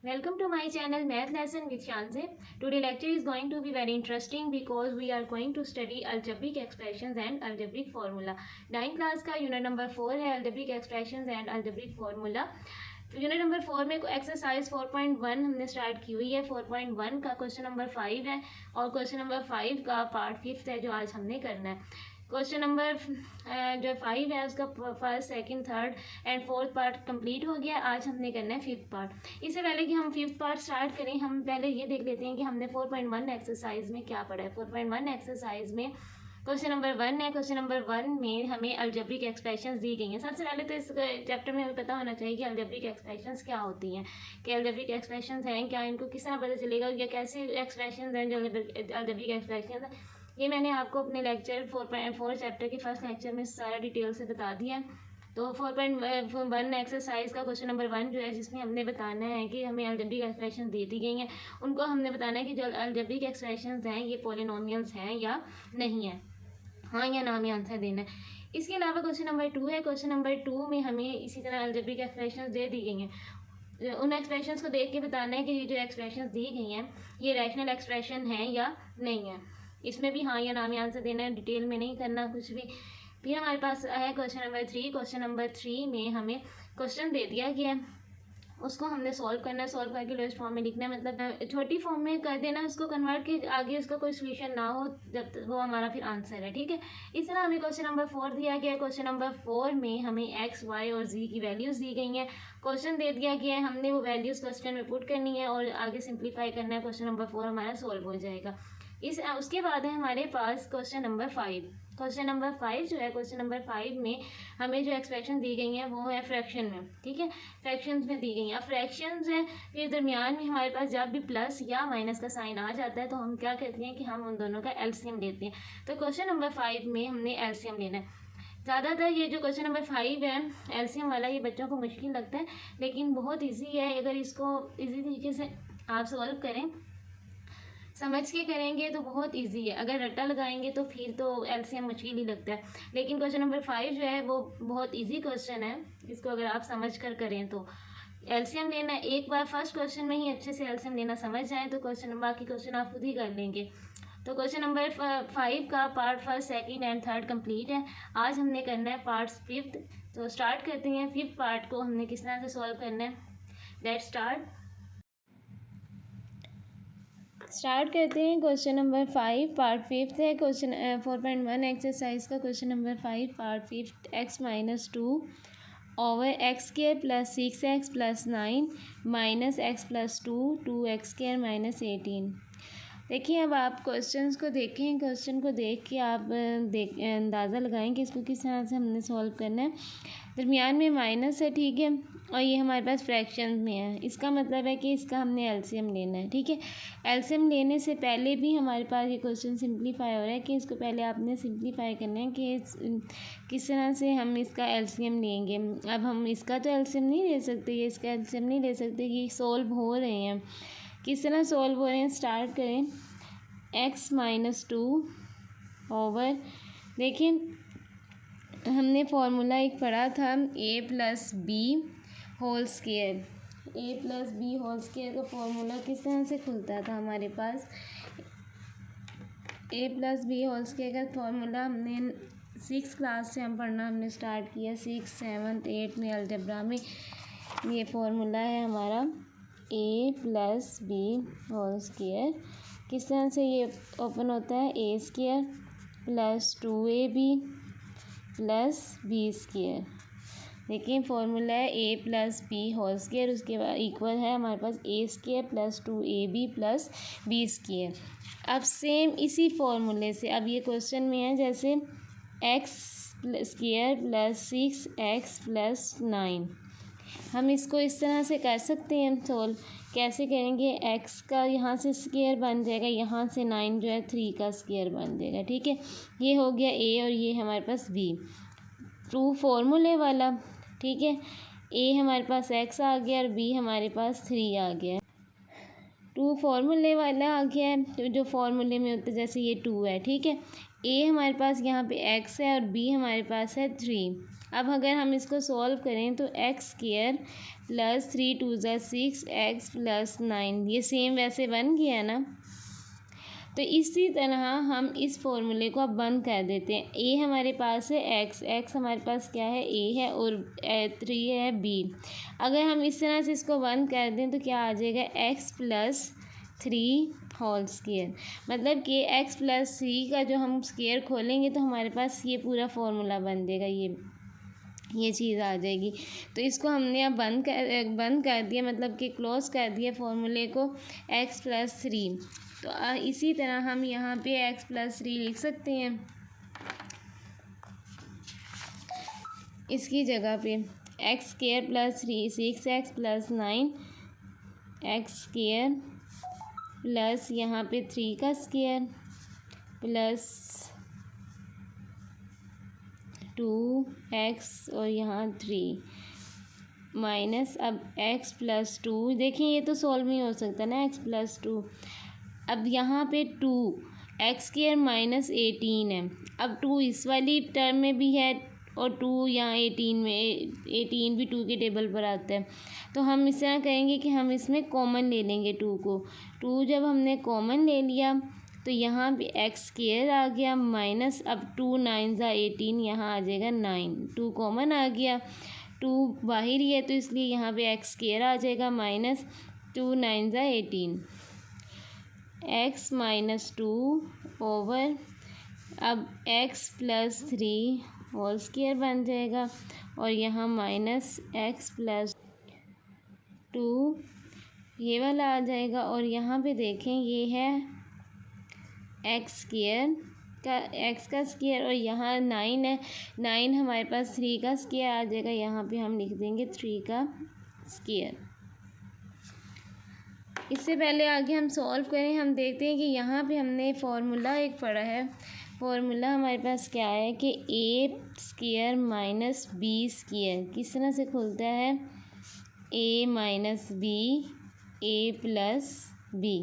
Welcome to my channel Math Lesson with Shanze. Today lecture is going to be very interesting because we are going to study algebraic expressions and algebraic formula. 9th class का unit number 4 है algebraic expressions and algebraic formula. Unit number 4 में exercise 4.1 हमने start की हुई है. 4.1 का question number 5 है और क्वेश्चन नंबर 5 का पार्ट 5 है जो आज हमने करना है. क्वेश्चन नंबर जो 5 है उसका first second third and fourth part complete हो गया. आज हमने करना है फिफ्थ पार्ट. इससे पहले कि हम फिफ्थ पार्ट स्टार्ट करें हम पहले ये देख लेते हैं कि हमने 4.1 एक्सरसाइज में क्या पढ़ा है. 4.1 एक्सरसाइज में क्वेश्चन नंबर 1 है. क्वेश्चन नंबर 1 में हमें अलजेब्रिक एक्सप्रेशंस दी गई हैं. सबसे पहले तो इस चैप्टर में हमें पता होना चाहिए कि अलजेब्रिक एक्सप्रेशंस क्या होती हैं, कि अलजेब्रिक एक्सप्रेशंस हैं क्या, इनको किस तरह पता चलेगा या कैसे एक्सप्रेशंस हैं जो अलजेब्रिक एक्सप्रेशंस हैं. ये मैंने आपको अपने लेक्चर 4.4 चैप्टर के फर्स्ट लेक्चर में सारा डिटेल से बता दिया है. तो 4.1 एक्सरसाइज का क्वेश्चन नंबर 1 जो है जिसमें हमने बताना है कि हमें अलजेब्रिक एक्सप्रेशन दे दी गई हैं, उनको हमने बताना है कि जो अलजेब्रिक एक्सप्रेशंस हैं ये पॉलिनोमियल्स हैं या नहीं है, हाँ या ना में आंसर देना है. इसके अलावा क्वेश्चन नंबर 2 है. क्वेश्चन नंबर 2 में हमें इसी तरह अलजेब्रिक एक्सप्रेशंस दे दी गई हैं. उन एक्सप्रेशंस को देख के बताना है कि ये जो एक्सप्रेशंस दी गई हैं ये रैशनल एक्सप्रेशन है या नहीं है. इसमें भी हाँ या ना में आंसर देना है, डिटेल में नहीं करना कुछ भी. फिर हमारे पास है क्वेश्चन नंबर 3. क्वेश्चन नंबर 3 में हमें क्वेश्चन दे दिया गया है, उसको हमने सॉल्व करना है. सॉल्व करके लोएस्ट फॉर्म में लिखना है, मतलब छोटी फॉर्म में कर देना उसको कन्वर्ट के आगे उसका कोई सोल्यूशन ना हो जब तक वो हमारा फिर आंसर है. ठीक है. इस तरह हमें क्वेश्चन नंबर 4 दिया गया है. क्वेश्चन नंबर 4 में हमें एक्स वाई और जी की वैल्यूज़ दी गई हैं. क्वेश्चन दे दिया गया है, हमने वो वैल्यूज़ क्वेश्चन में पुट करनी है और आगे सिंप्लीफाई करना है. क्वेश्चन नंबर 4 हमारा सॉल्व हो जाएगा. उसके बाद है हमारे पास क्वेश्चन नंबर 5. क्वेश्चन नंबर 5 जो है, क्वेश्चन नंबर 5 में हमें जो एक्सप्रेशन दी गई हैं वो है फ्रैक्शन में. ठीक है, फ्रैक्शंस में दी गई हैं. अब फ्रैक्शंस हैं फिर दरमियान में हमारे पास जब भी प्लस या माइनस का साइन आ जाता है तो हम क्या कहते हैं कि हम उन दोनों का एलसीएम लेते हैं. तो क्वेश्चन नंबर 5 में हमने एलसीएम लेना है. ज़्यादातर ये जो क्वेश्चन नंबर 5 है एलसीएम वाला ये बच्चों को मुश्किल लगता है, लेकिन बहुत ईजी है. अगर इसको ईजी तरीके से आप सॉल्व करें, समझ के करेंगे तो बहुत इजी है. अगर रट्टा लगाएंगे तो फिर तो एलसीएम मुश्किल ही लगता है. लेकिन क्वेश्चन नंबर 5 जो है वो बहुत इजी क्वेश्चन है. इसको अगर आप समझ कर करें तो एलसीएम लेना एक बार फर्स्ट क्वेश्चन में ही अच्छे से एलसीएम लेना समझ जाए तो क्वेश्चन बाकी क्वेश्चन आप खुद ही कर लेंगे. तो क्वेश्चन नंबर 5 का part first second and third complete है. आज हमने करना है पार्ट फिफ्थ. तो स्टार्ट करते हैं. फिफ्थ पार्ट को हमने किस तरह से सॉल्व करना है. लेट्स स्टार्ट करते हैं. क्वेश्चन नंबर 5 पार्ट फिफ्थ है. क्वेश्चन 4.1 एक्सरसाइज का question number 5 part fifth. X minus 2 over x square plus 6x plus 9 minus x plus 2 x square minus 18. देखिए अब आप क्वेश्चंस को देखें. क्वेश्चन को देख के आप अंदाज़ा लगाएं कि इसको किस तरह से हमने सॉल्व करना है. दरमियान में माइनस है, ठीक है, और ये हमारे पास फ्रैक्शन में है. इसका मतलब है कि इसका हमने एलसीएम लेना है. ठीक है. एलसीएम लेने से पहले भी हमारे पास ये क्वेश्चन सिंप्लीफाई हो रहा है कि इसको पहले आपने सिंप्लीफाई करना है कि किस तरह से हम इसका एलसीएम लेंगे. अब हम इसका तो एलसीएम नहीं ले सकते, ये इसका एलसीएम नहीं ले सकते, कि सॉल्व हो रहे हैं. किस तरह सॉल्व हो रहे हैं स्टार्ट करें. एक्स माइनस 2 ओवर, देखिए हमने फार्मूला एक पढ़ा था ए प्लस बी होल स्क्वायर. ए प्लस बी होल स्क्वायर का फार्मूला किस तरह से खुलता था हमारे पास. ए प्लस बी होल स्क्वायर का फार्मूला हमने 6th क्लास से हम पढ़ना हमने स्टार्ट किया. 6th 7th 8th में अलजेब्रा में ये फार्मूला है हमारा A plus B whole square. किस तरह से ये ओपन होता है. A square plus 2ab plus B square. देखिए फॉर्मूला है A plus B whole square, उसके बाद इक्वल है हमारे पास A square plus 2ab plus B square. अब सेम इसी फॉर्मूले से अब ये क्वेश्चन में है जैसे x square plus 6x plus 9. हम इसको इस तरह से कर सकते हैं सॉल्व. कैसे करेंगे. एक्स का यहाँ से स्क्वायर बन जाएगा, यहाँ से 9 जो है 3 का स्क्वायर बन जाएगा. ठीक है. ये हो गया ए और ये हमारे पास बी. ट्रू फॉर्मूले वाला. ठीक है. ए हमारे पास एक्स आ गया और बी हमारे पास 3 आ गया. टू फॉर्मूले वाला आ गया है तो जो फॉर्मूले में होता है जैसे ये 2 है. ठीक है. ए हमारे पास यहाँ पे एक्स है और बी हमारे पास है 3. अब अगर हम इसको सॉल्व करें तो एक्स स्क्वायर प्लस 3 2 ज़ा 6 एक्स प्लस 9 ये सेम वैसे बन गया ना। तो इसी तरह हम इस फॉर्मूले को अब बंद कर देते हैं। ए हमारे पास है एक्स हमारे पास क्या है ए है और 3 है बी। अगर हम इस तरह से इसको बंद कर दें तो क्या आ जाएगा एक्स प्लस 3 होल स्क्वायर। मतलब कि एक्स प्लस 3 का जो हम स्क्वायर खोलेंगे तो हमारे पास ये पूरा फॉर्मूला बन जाएगा, ये चीज़ आ जाएगी। तो इसको हमने अब बंद कर दिया, मतलब कि क्लोज कर दिया फॉर्मूले को एक्स प्लस 3। तो इसी तरह हम यहाँ पे एक्स प्लस 3 लिख सकते हैं इसकी जगह पे x square plus 3 6 x plus 9 x square plus यहाँ पे 3 का स्क्वायर प्लस 2x और यहाँ 3 माइनस अब x प्लस 2। देखिए ये तो सॉल्व नहीं हो सकता ना, x प्लस 2। अब यहाँ पे 2 एक्स स्क्वायर माइनस 18 है। अब 2 इस वाली टर्म में भी है और 2 यहाँ 18 में, 18 भी 2 के टेबल पर आता है। तो हम इस तरह करेंगे कि हम इसमें कॉमन ले लेंगे 2 को। 2 जब हमने कॉमन ले लिया तो यहाँ पे एक्स स्क्वायर आ गया माइनस अब 2 9 ज़ा 18 यहाँ आ जाएगा 9। 2 कॉमन आ गया, 2 बाहर ही है तो इसलिए यहाँ पे एक्स स्क्वायर आ जाएगा माइनस 2 9 ज़ा 18 एक्स माइनस 2 ओवर अब एक्स प्लस 3 होल स्क्वायर बन जाएगा और यहाँ माइनस एक्स प्लस 2 ये वाला आ जाएगा। और यहाँ पे देखें ये है एक्स स्क्वायर का एक्स का स्क्वायर और यहाँ 9 है, 9 हमारे पास 3 का स्क्वायर आ जाएगा। यहाँ पे हम लिख देंगे 3 का स्क्वायर। इससे पहले आगे हम सॉल्व करें, हम देखते हैं कि यहाँ पे हमने फार्मूला एक पढ़ा है। फार्मूला हमारे पास क्या है कि ए स्क्वायर माइनस बी स्क्वायर किस तरह से खुलता है, ए माइनस बी ए प्लस बी।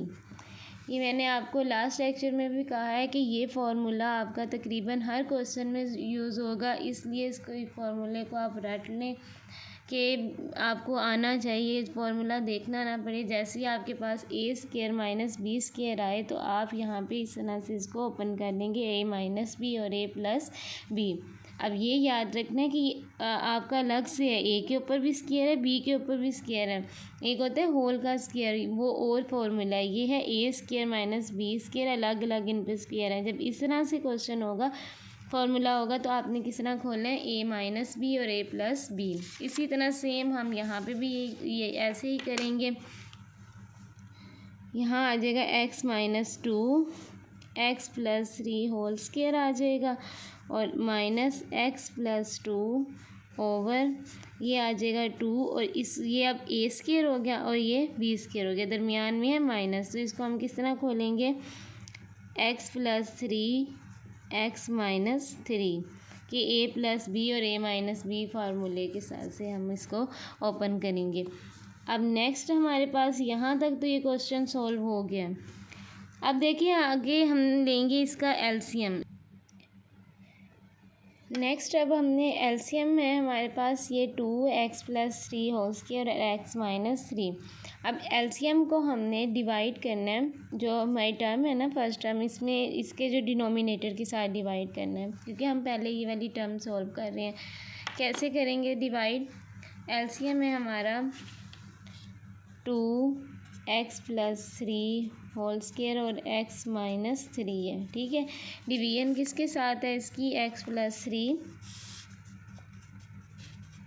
ये मैंने आपको लास्ट लेक्चर में भी कहा है कि ये फार्मूला आपका तकरीबन हर क्वेश्चन में यूज़ होगा, इसलिए इसको फार्मूले को आप रट लें कि आपको आना चाहिए, फार्मूला देखना ना पड़े। जैसे ही आपके पास A square minus B square आए तो आप यहाँ पे इस तरह से इसको ओपन कर लेंगे ए माइनस बी और ए प्लस बी। अब ये याद रखना कि आपका अलग से है, ए के ऊपर भी स्क्वायर है बी के ऊपर भी स्क्वायर है। एक होता है होल का स्क्वायर, वो और फार्मूला है। ये है A square minus B square, अलग अलग इन पर स्क्वायर है। जब इस तरह से क्वेश्चन होगा फार्मूला होगा तो आपने किस तरह खोलना है, ए माइनस बी और ए प्लस बी। इसी तरह सेम हम यहाँ पे भी ये ऐसे ही करेंगे। यहाँ आ जाएगा X minus 2 X plus 3 whole square आ जाएगा और माइनस एक्स प्लस 2 ओवर ये आ जाएगा 2 और ये अब ए स्क्वायर हो गया और ये बी स्क्वायर हो गया, दरमियान में है माइनस। तो इसको हम किस तरह खोलेंगे, एक्स प्लस 3 एक्स माइनस 3 कि ए प्लस बी और ए माइनस बी फार्मूले के साथ से हम इसको ओपन करेंगे। अब नेक्स्ट हमारे पास यहाँ तक तो ये क्वेश्चन सॉल्व हो गया। अब देखिए आगे हम लेंगे इसका एलसीएम। नेक्स्ट अब हमने एलसीएम में हमारे पास ये 2 एक्स प्लस 3 होल स्क्वायर और एक्स माइनस 3। अब एलसीएम को हमने डिवाइड करना है, जो हमारी टर्म है ना फर्स्ट टर्म, इसमें इसके जो डिनोमिनेटर के साथ डिवाइड करना है, क्योंकि हम पहले ये वाली टर्म सॉल्व कर रहे हैं। कैसे करेंगे डिवाइड, एलसीएम है हमारा 2 एक्स प्लस 3 होल स्क्वायर और एक्स माइनस 3 है, ठीक है। डिवीजन किसके साथ है इसकी, एक्स प्लस 3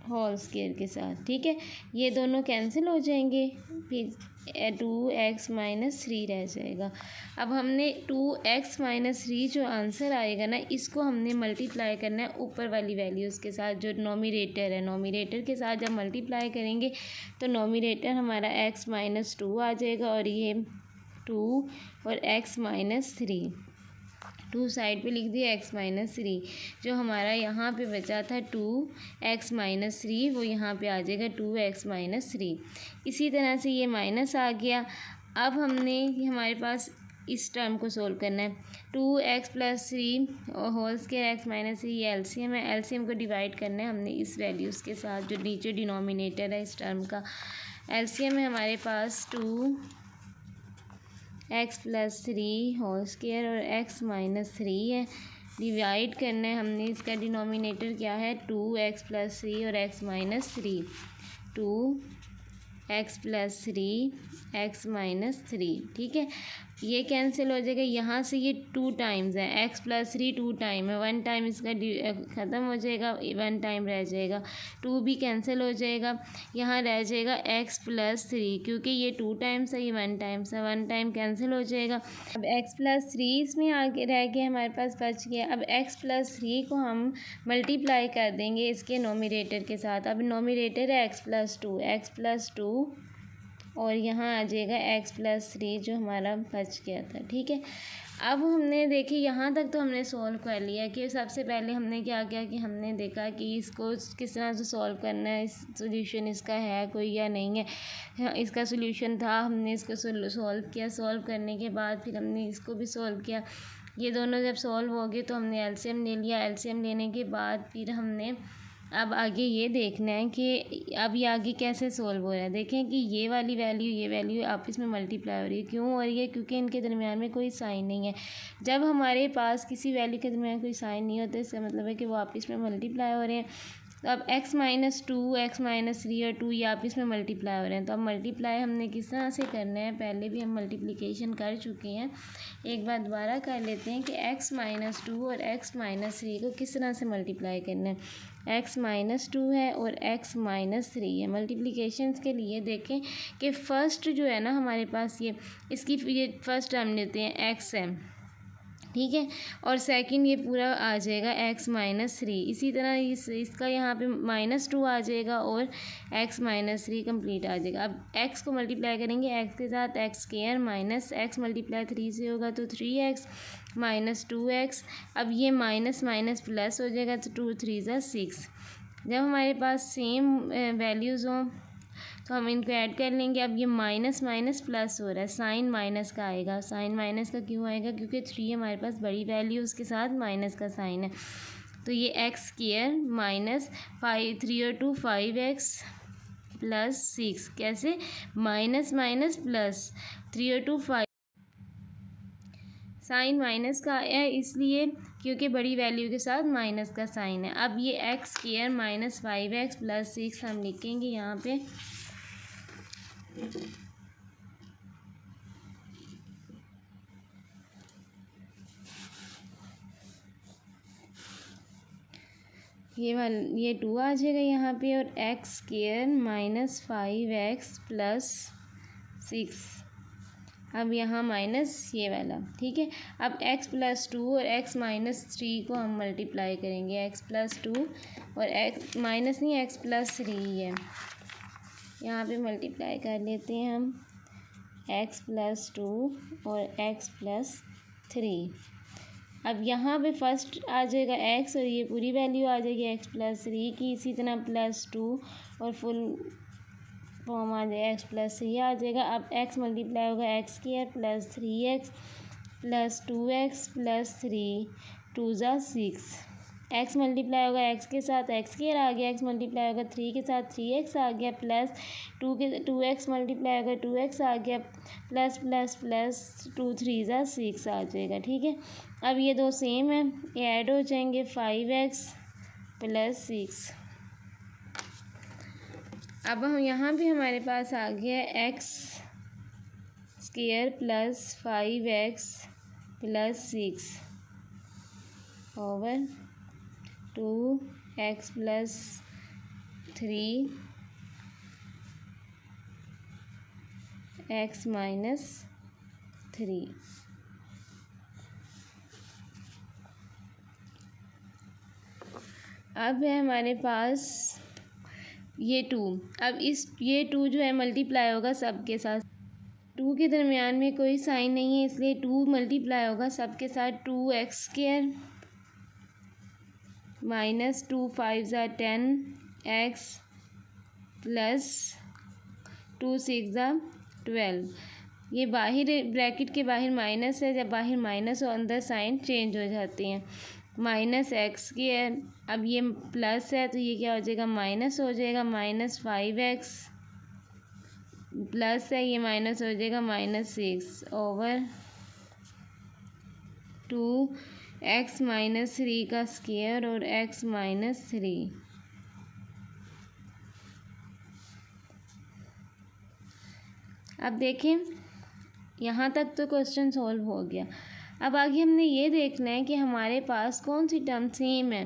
होल स्क्वायर के साथ, ठीक है। ये दोनों कैंसिल हो जाएंगे, फिर 2 एक्स माइनस 3 रह जाएगा। अब हमने 2 एक्स माइनस 3 जो आंसर आएगा ना, इसको हमने मल्टीप्लाई करना है ऊपर वाली वैल्यूज़ के साथ, जो नोमिनेटर है। नोमिनेटर के साथ जब मल्टीप्लाई करेंगे तो नोमिनेटर हमारा एक्स माइनस 2 आ जाएगा और ये 2 और एक्स माइनस 3, 2 साइड पे लिख दिया एक्स माइनस 3। जो हमारा यहाँ पे बचा था 2 एक्स माइनस 3 वो यहाँ पे आ जाएगा 2 एक्स माइनस 3। इसी तरह से ये माइनस आ गया। अब हमने हमारे पास इस टर्म को सोल्व करना है। 2x+3 और होल स्क्वायर x-3 ये एलसीएम है। एलसीएम को डिवाइड करना है हमने इस वैल्यूज़ के साथ, जो नीचे डिनोमिनेटर है इस टर्म का। एलसीएम है हमारे पास 2x+3 होल स्क्वायर और x-3 है। डिवाइड करना है हमने, इसका डिनोमिनेटर क्या है 2x+3 और x-3। 2x+3 x-3, ठीक है। ये कैंसिल हो जाएगा, यहाँ से ये 2 टाइम्स है, x+3 2 टाइम है, 1 टाइम इसका ख़त्म हो जाएगा, 1 टाइम रह जाएगा, 2 भी कैंसिल हो जाएगा, यहाँ रह जाएगा x+3, क्योंकि ये 2 टाइम्स है, ये 1 टाइम्स है, 1 टाइम कैंसिल हो जाएगा। अब x+3 इसमें आगे रह गया, हमारे पास बच गया। अब x+3 को हम मल्टीप्लाई कर देंगे इसके नोमिनेटर के साथ। अब नोमिनेटर है x+2 और यहाँ आ जाएगा x+3 जो हमारा बच गया था, ठीक है। अब हमने देखिए यहाँ तक तो हमने सॉल्व कर लिया कि सबसे पहले हमने क्या किया कि हमने देखा कि इसको किस तरह से सॉल्व करना है, इस सोल्यूशन इसका है कोई या नहीं है। इसका सोल्यूशन था, हमने इसको सॉल्व किया। सॉल्व करने के बाद फिर हमने इसको भी सॉल्व किया। ये दोनों जब सॉल्व हो गए तो हमने एलसीएम ले लिया। एलसीएम लेने के बाद फिर हमने अब आगे ये देखना है कि अब ये आगे कैसे सोल्व हो रहा है। देखें कि ये वैल्यू आपस में मल्टीप्लाई हो रही है। क्यों हो रही है? क्योंकि इनके दरमियान में कोई साइन नहीं है। जब हमारे पास किसी वैल्यू के दरमियान कोई साइन नहीं होता, इसका मतलब है कि वो आपस में मल्टीप्लाई हो रहे हैं। तो अब x-2, x-3 और 2 ये आपस में मल्टीप्लाई हो रहे हैं। तो अब मल्टीप्लाई हमने किस तरह से करना है, पहले भी हम मल्टीप्लिकेशन कर चुके हैं, एक बार दोबारा कर लेते हैं कि x-2 और x-3 को किस तरह से मल्टीप्लाई करना है। x-2 है और x-3 है। मल्टीप्लिकेशन के लिए देखें कि फ़र्स्ट जो है ना हमारे पास ये फर्स्ट टर्म लेते हैं x है, ठीक है, और सेकंड ये पूरा आ जाएगा x-3। इसी तरह इसका यहाँ पे -2 आ जाएगा और x-3 कंप्लीट आ जाएगा। अब x को मल्टीप्लाई करेंगे x के साथ, x² माइनस x मल्टीप्लाई 3 से होगा तो 3x माइनस 2x। अब ये माइनस माइनस प्लस हो जाएगा तो 2 3 ज़ा 6। जब हमारे पास सेम वैल्यूज़ हों तो हम इनको ऐड कर लेंगे। अब ये माइनस माइनस प्लस हो रहा है, साइन माइनस का आएगा। साइन माइनस का क्यों आएगा? क्योंकि 3 हमारे पास बड़ी वैल्यू, उसके साथ माइनस का साइन है। तो ये x² माइनस 3 और 2 5x प्लस 6। कैसे? माइनस माइनस प्लस, 3 और 2 5। साइन माइनस का है इसलिए क्योंकि बड़ी वैल्यू के साथ माइनस का साइन है। अब ये x² माइनस 5x प्लस 6 हम लिखेंगे यहाँ पे। ये 2 आ जाएगा यहाँ पे और x² माइनस 5x प्लस 6। अब यहाँ माइनस ये वाला, ठीक है। अब x+2 और x-3 को हम मल्टीप्लाई करेंगे। x+2 और x माइनस नहीं, x+3 है, यहाँ पे मल्टीप्लाई कर लेते हैं हम x+2 और x+3। अब यहाँ पे फर्स्ट आ जाएगा x और ये पूरी वैल्यू आ जाएगी x+3 की। इसी तरह +2 और फुल फॉर्म आ जाएगा x+3 आ जाएगा। अब x मल्टीप्लाई होगा x² plus 3x plus 2x plus 3 2 ज़ा 6। x मल्टीप्लाई होगा x के साथ, x² आ गया। x मल्टीप्लाई होगा 3 के साथ 3x आ गया प्लस 2x मल्टीप्लाई होगा 2x आ गया प्लस प्लस प्लस 2 3 ज़ा 6 आ जाएगा, ठीक है। अब ये दो सेम है, ये ऐड हो जाएंगे 5x प्लस 6। अब हम यहाँ पे हमारे पास आ गया x² plus 5x plus 6 over 2x plus 3 x minus 3। अब है हमारे पास ये 2। अब ये 2 जो है मल्टीप्लाई होगा सबके साथ। 2 के दरमियान में कोई साइन नहीं है इसलिए 2 मल्टीप्लाई होगा सबके साथ। 2x² माइनस 2 5 ज़ा 10x प्लस 2 6 ज़ा 12। ये बाहर ब्रैकेट के बाहर माइनस है, जब बाहर माइनस हो अंदर साइन चेंज हो जाती हैं। माइनस एक्स स्क्वायर, अब ये प्लस है तो ये क्या हो जाएगा, माइनस हो जाएगा, माइनस 5x, प्लस है ये माइनस हो जाएगा माइनस 6 ओवर 2x माइनस 3 का स्क्वायर और x माइनस 3। अब देखें यहाँ तक तो क्वेश्चन सॉल्व हो गया। अब आगे हमने ये देखना है कि हमारे पास कौन सी टर्म सेम है।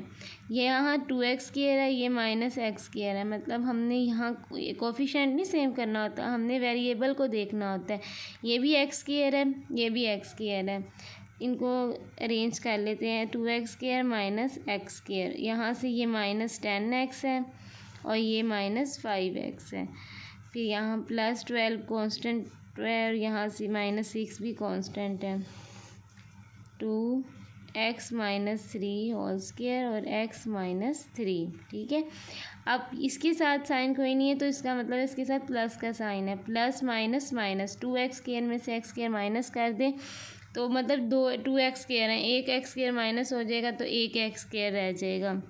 ये यहाँ 2x स्क्वायर है, ये माइनस एक्स स्क्वायर है, मतलब हमने यहाँ कोफिशिएंट नहीं सेम करना होता, हमने वेरिएबल को देखना होता है। ये भी एक्स स्क्वायर है, ये भी एक्स स्क्वायर है, इनको अरेंज कर लेते हैं। 2x square minus x square, यहाँ से ये माइनस 10x है और ये माइनस 5x है। फिर यहाँ प्लस 12 कॉन्स्टेंट 12, यहाँ से माइनस 6 भी कॉन्स्टेंट है। 2x माइनस 3 होल स्क्वायर और x माइनस 3। ठीक है, अब इसके साथ साइन कोई नहीं है तो इसका मतलब इसके साथ प्लस का साइन है। Plus minus minus, 2x square में से x स्क्वायर माइनस कर दें तो मतलब 2x स्क्वायर है, एक x स्क्वायर माइनस हो जाएगा तो एक x स्क्वायर रह जाएगा।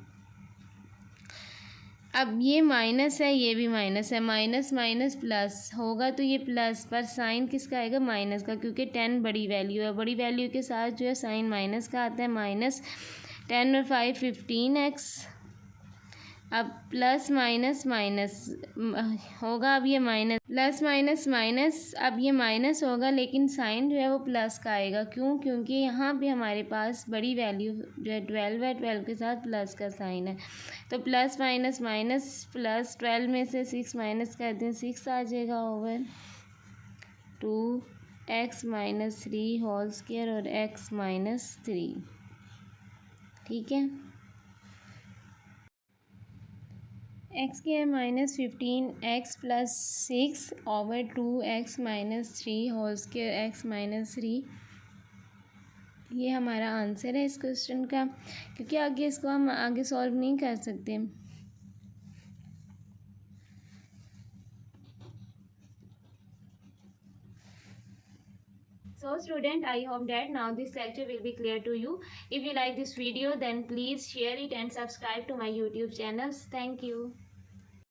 अब ये माइनस है, ये भी माइनस है, माइनस माइनस प्लस होगा तो ये प्लस, पर साइन किसका आएगा, माइनस का, क्योंकि 10 बड़ी वैल्यू है। बड़ी वैल्यू के साथ जो है साइन माइनस का आता है। माइनस 10 और 5 15x। अब प्लस माइनस माइनस होगा, अब ये माइनस, प्लस माइनस माइनस, अब ये माइनस होगा लेकिन साइन जो है वो प्लस का आएगा। क्यों, क्योंकि यहाँ पे हमारे पास बड़ी वैल्यू जो है 12 है, 12 के साथ प्लस का साइन है। तो प्लस माइनस माइनस प्लस, 12 में से 6 माइनस कर दें, 6 आ जाएगा over 2x minus 3 whole square और x माइनस 3। ठीक है, x square minus 15x plus 6 over 2x minus 3 whole square x minus 3, ये हमारा आंसर है इस क्वेश्चन का, क्योंकि आगे इसको हम आगे सॉल्व नहीं कर सकते। So student, I hope that now this lecture will be clear to you. If you like this video, then please share it and subscribe to my YouTube channels. Thank you.